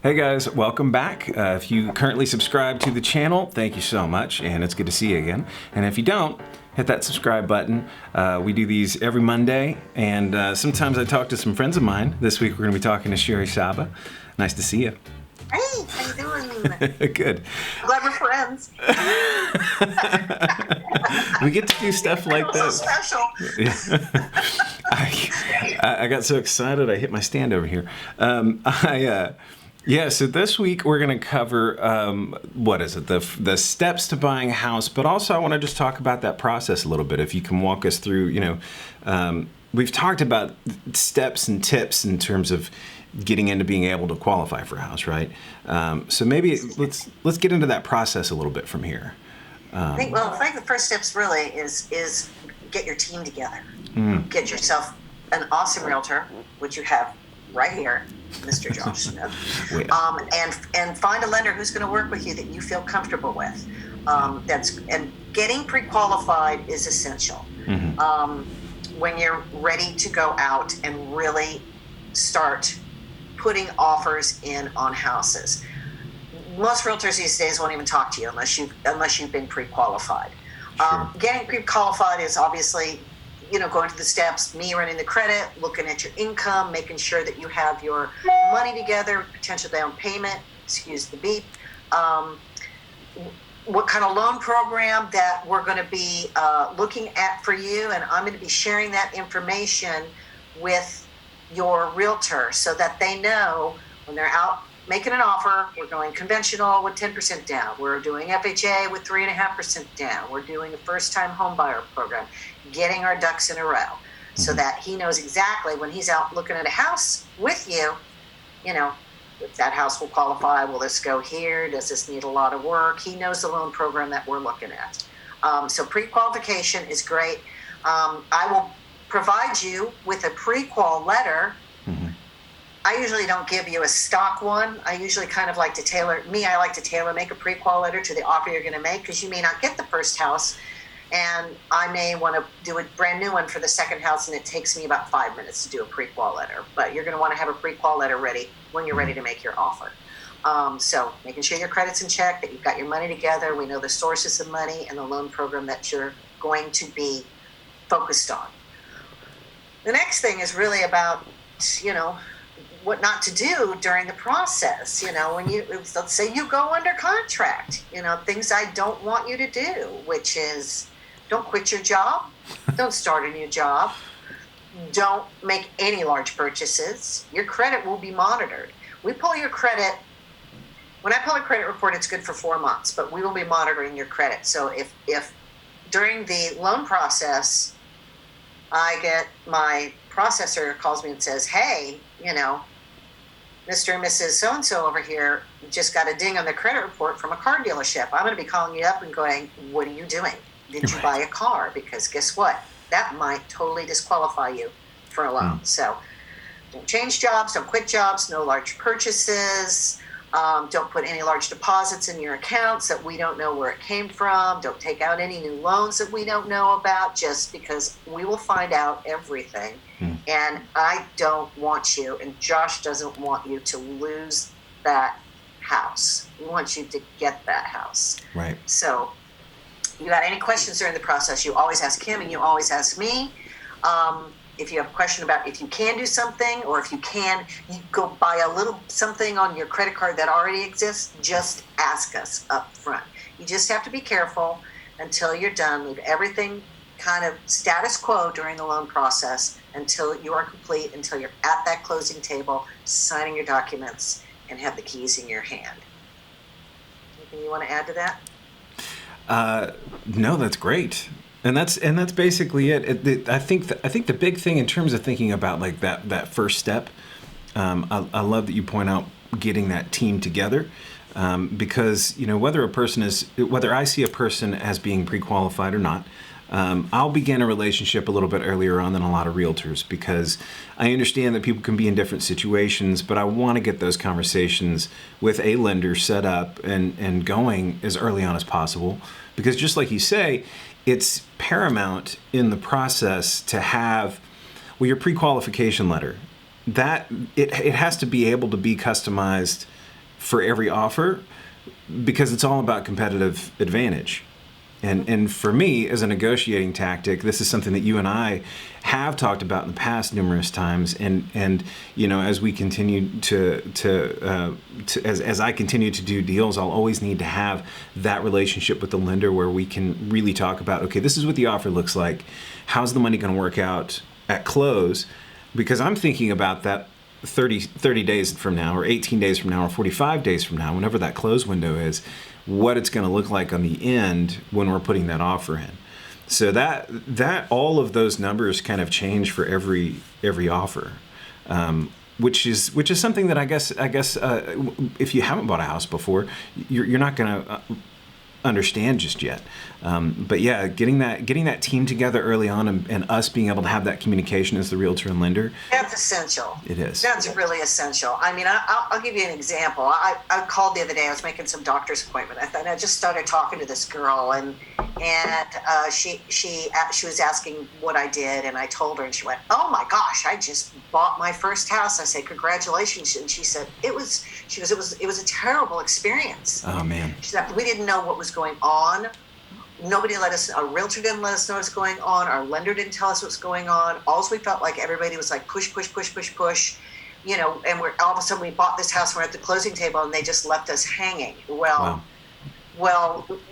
Hey guys, welcome back. If you currently subscribe to the channel, thank you so much, and it's good to see you again. And if you don't, hit that subscribe button. We do these every Monday, and sometimes I talk to some friends of mine. This week we're going to be talking to Shari Saba. Nice to see you. Hey, how you doing? Good. I'm glad we're friends. We get to do stuff like this. So special. I got so excited I hit my stand over here. So this week we're going to cover, the steps to buying a house, but also I want to just talk about that process a little bit. If you can walk us through, we've talked about steps and tips in terms of getting into being able to qualify for a house, right? So maybe let's get into that process a little bit from here. I think the first steps really is get your team together. Get yourself an awesome realtor, which you have right here, Mr. Josh Smith, and find a lender who's going to work with you that you feel comfortable with. And getting pre-qualified is essential. When you're ready to go out and really start putting offers in on houses. Most realtors these days won't even talk to you unless you've been pre-qualified. Sure. Getting pre-qualified is obviously, going through the steps, me running the credit, looking at your income, making sure that you have your money together, potential down payment, excuse the beep, what kind of loan program that we're going to be looking at for you, and I'm going to be sharing that information with your realtor so that they know when they're out making an offer, we're going conventional with 10% down. We're doing FHA with 3.5% down. We're doing a first-time home buyer program, getting our ducks in a row so that he knows exactly when he's out looking at a house with you, if that house will qualify, will this go here? Does this need a lot of work? He knows the loan program that we're looking at. So pre-qualification is great. I will provide you with a pre-qual letter. I usually don't give you a stock one. I usually kind of like to make a pre-qual letter to the offer you're going to make, because you may not get the first house, and I may want to do a brand new one for the second house, and it takes me about 5 minutes to do a pre-qual letter. But you're going to want to have a pre-qual letter ready when you're ready to make your offer. So making sure your credit's in check, that you've got your money together, we know the sources of money and the loan program that you're going to be focused on. The next thing is really about, what not to do during the process. Let's say you go under contract, things I don't want you to do, which is don't quit your job, don't start a new job, don't make any large purchases. Your credit will be monitored. We pull your credit. When I pull a credit report, it's good for 4 months, but we will be monitoring your credit. So if during the loan process, I get my processor calls me and says, hey, Mr. and Mrs. So-and-so over here just got a ding on their credit report from a car dealership. I'm going to be calling you up and going, what are you doing? Did you buy a car? Because guess what? That might totally disqualify you for a loan. So don't change jobs, don't quit jobs, no large purchases. Don't put any large deposits in your accounts that we don't know where it came from. Don't take out any new loans that we don't know about, just because we will find out everything. And I don't want you, and Josh doesn't want you to lose that house. We want you to get that house. Right. So you got any questions during the process, you always ask him and you always ask me. If you have a question about if you can do something, or if you go buy a little something on your credit card that already exists, just ask us up front. You just have to be careful until you're done. Leave everything kind of status quo during the loan process until you are complete, until you're at that closing table, signing your documents, and have the keys in your hand. Anything you want to add to that? No, that's great. And that's basically it. I think the big thing in terms of thinking about like that first step, I love that you point out getting that team together, because whether I see a person as being pre-qualified or not, I'll begin a relationship a little bit earlier on than a lot of realtors, because I understand that people can be in different situations, but I want to get those conversations with a lender set up and going as early on as possible, because just like you say, it's paramount in the process to have, your pre-qualification letter, that it has to be able to be customized for every offer, because it's all about competitive advantage. And for me, as a negotiating tactic, this is something that you and I have talked about in the past numerous times. And you know, as we continue as I continue to do deals, I'll always need to have that relationship with the lender where we can really talk about, okay, this is what the offer looks like. How's the money going to work out at close? Because I'm thinking about that 30 days from now, or 18 days from now, or 45 days from now, whenever that close window is, what it's going to look like on the end when we're putting that offer in. So that all of those numbers kind of change for every offer, which is something that I guess if you haven't bought a house before, you're not going to understand just yet. But yeah, getting that team together early on, and us being able to have that communication as the realtor and lender. That's essential. It is. That's really essential. I mean, I'll give you an example. I called the other day. I was making some doctor's appointment. I just started talking to this girl, and she was asking what I did, and I told her, and she went, "Oh my gosh, I just bought my first house." I said, "Congratulations!" And she said, "It was a terrible experience." Oh man. She said, "We didn't know what was going on. Nobody let us, our realtor didn't let us know what's going on. Our lender didn't tell us what's going on. Also, we felt like everybody was like push, you know, and all of a sudden we bought this house, we're at the closing table, and they just left us hanging." Well,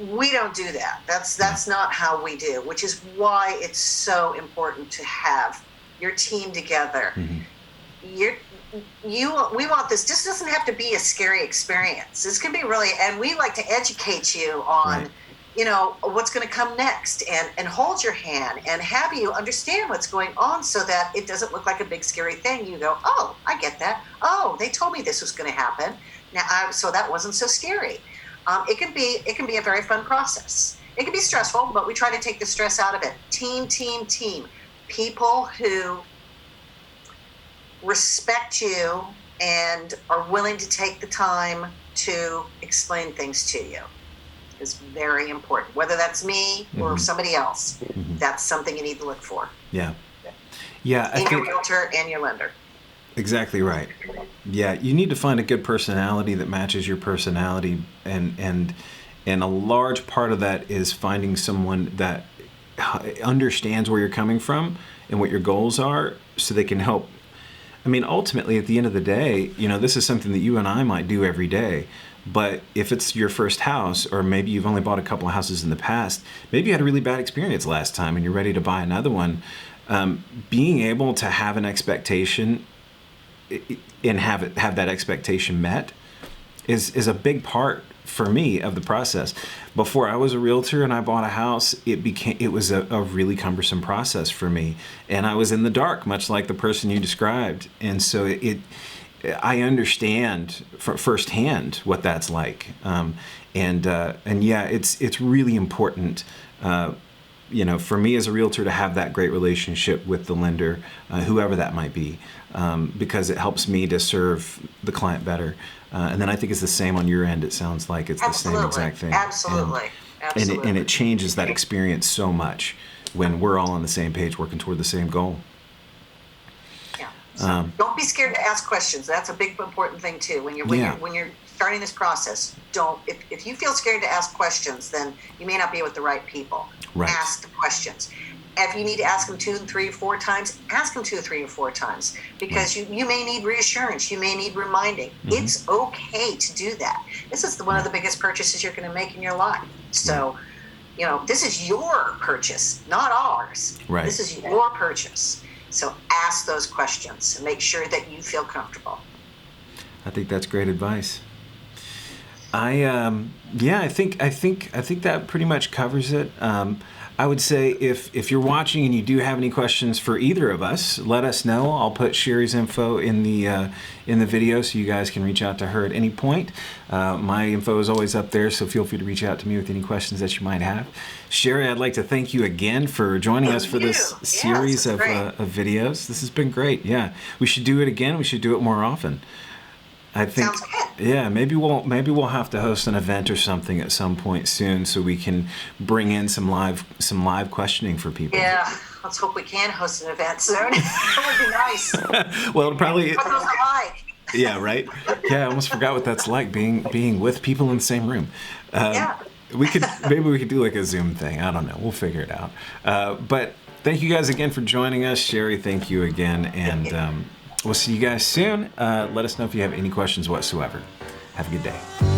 we don't do that. That's not how we do, which is why it's so important to have your team together. Mm-hmm. We want this. This doesn't have to be a scary experience. This can be really, and we like to educate you on, right, you know, what's going to come next, and hold your hand and have you understand what's going on, so that it doesn't look like a big scary thing. You go, "Oh, I get that. Oh, they told me this was going to happen. Now, so that wasn't so scary." It can be a very fun process. It can be stressful, but we try to take the stress out of it. Team. People who respect you and are willing to take the time to explain things to you is very important. Whether that's me or somebody else, that's something you need to look for. Yeah. In your realtor and your lender. Exactly right. Yeah, you need to find a good personality that matches your personality, and a large part of that is finding someone that understands where you're coming from and what your goals are, so they can help. I mean, ultimately, at the end of the day, you know, this is something that you and I might do every day. But if it's your first house, or maybe you've only bought a couple of houses in the past, maybe you had a really bad experience last time and you're ready to buy another one, being able to have an expectation and have that expectation met is a big part for me of the process. Before I was a realtor and I bought a house, it was a really cumbersome process for me, and I was in the dark, much like the person you described. And so I understand firsthand what that's like, and yeah, it's really important, you know, for me as a realtor to have that great relationship with the lender, whoever that might be, because it helps me to serve the client better. And then I think it's the same on your end. It sounds like it's the same exact thing. Absolutely. And it changes that experience so much when we're all on the same page, working toward the same goal. Yeah. So don't be scared to ask questions. That's a big important thing too. When you're starting this process, if you feel scared to ask questions, then you may not be with the right people. Right. Ask the questions. If you need to ask them 2, 3, 4 times, ask them 2, 3, or 4 times, because you may need reassurance. You may need reminding. It's okay to do that. This is one of the biggest purchases you're going to make in your life. So, you know, this is your purchase, not ours. Right. This is your purchase. So ask those questions and make sure that you feel comfortable. I think that's great advice. I think that pretty much covers it. I would say if you're watching and you do have any questions for either of us, let us know. I'll put Shari's info in the video so you guys can reach out to her at any point. My info is always up there, so feel free to reach out to me with any questions that you might have. Shari, I'd like to thank you again for joining us for this series of videos. This has been great. Yeah, we should do it again. We should do it more often. I think, sounds good. Yeah, maybe we'll have to host an event or something at some point soon, so we can bring in some live questioning for people. Yeah, let's hope we can host an event soon. That would be nice. Well, it'll probably. What those are like. Yeah, right. Yeah, I almost forgot what that's like being with people in the same room. Yeah. Maybe we could do like a Zoom thing. I don't know. We'll figure it out. But thank you guys again for joining us, Shari. Thank you again, and we'll see you guys soon. Let us know if you have any questions whatsoever. Have a good day.